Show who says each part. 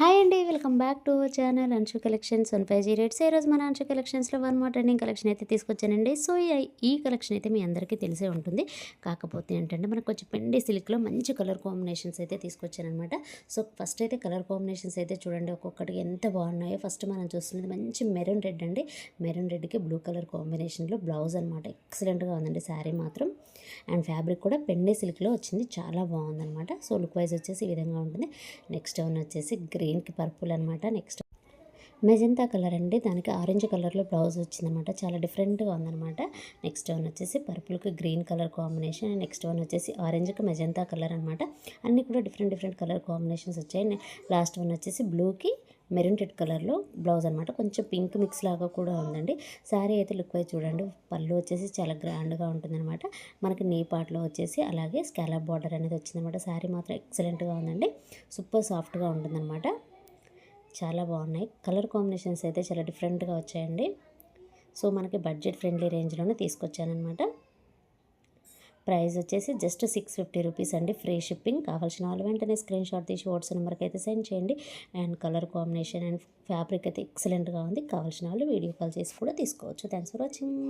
Speaker 1: Hi అండి, welcome back to our channel Anshu collections 1508. ఈరోజు మన అంశు కలెక్షన్స్లో వన్ మోర్ ట్రెండింగ్ కలెక్షన్ అయితే తీసుకొచ్చానండి. సో ఈ కలెక్షన్ అయితే మీ అందరికీ తెలిసే ఉంటుంది. కాకపోతే ఏంటంటే మనకు కొంచెం పెండి సిల్క్లో మంచి కలర్ కాంబినేషన్స్ అయితే తీసుకొచ్చానమాట. సో ఫస్ట్ అయితే కలర్ కాంబినేషన్స్ అయితే చూడండి, ఒక్కొక్కటికి ఎంత బాగున్నాయో. ఫస్ట్ మనం చూస్తున్నది మంచి మెరూన్ రెడ్ అండి. మెరూన్ రెడ్కి బ్లూ కలర్ కాంబినేషన్లో బ్లౌజ్ అనమాట. ఎక్సలెంట్గా ఉందండి శారీ మాత్రం. అండ్ ఫ్యాబ్రిక్ కూడా పెండి సిల్క్లో వచ్చింది, చాలా బాగుందనమాట. సో లుక్ వైజ్ వచ్చేసి ఈ విధంగా ఉంటుంది. నెక్స్ట్ వన్ వచ్చేసి గ్రీన్కి పర్పుల్ అనమాట. నెక్స్ట్ మెజంతా కలర్ అండి, దానికి ఆరెంజ్ కలర్లో బ్లౌజ్ వచ్చిందనమాట, చాలా డిఫరెంట్గా ఉందనమాట. నెక్స్ట్ వన్ వచ్చేసి పర్పుల్కి green colour combination. Next one వచ్చేసి ఆరెంజ్కి మెజంతా కలర్ అనమాట. అన్నీ కూడా డిఫరెంట్ కలర్ కాంబినేషన్స్ వచ్చాయి. లాస్ట్ వన్ వచ్చేసి బ్లూకి మెరూన్ రెడ్ కలర్లో బ్లౌజ్ అనమాట. కొంచెం పింక్ మిక్స్ లాగా కూడా ఉందండి. శారీ అయితే లుక్ వైజ్ చూడండి, పళ్ళు వచ్చేసి చాలా గ్రాండ్గా ఉంటుందన్నమాట. మనకి నీ పార్ట్లో వచ్చేసి అలాగే స్కాలప్ బార్డర్ అనేది వచ్చిందనమాట. శారీ మాత్రం ఎక్సలెంట్గా ఉందండి, సూపర్ సాఫ్ట్గా ఉంటుందన్నమాట. చాలా బాగున్నాయి. కలర్ కాంబినేషన్స్ అయితే చాలా డిఫరెంట్గా వచ్చాయండి. సో మనకి బడ్జెట్ ఫ్రెండ్లీ రేంజ్లోనే తీసుకొచ్చానమాట. ప్రైస్ వచ్చేసి జస్ట్ 650 రూపీస్ అండి, ఫ్రీ షిప్పింగ్. కావాల్సిన వాళ్ళు వెంటనే స్క్రీన్ షాట్ తీసి వాట్సాప్ నెంబర్కి అయితే సెండ్ చేయండి. And colour combination and fabric అయితే ఎక్సలెంట్గా ఉంది. కావాల్సిన వాళ్ళు వీడియో కాల్ చేసి కూడా తీసుకోవచ్చు. Thanks for watching.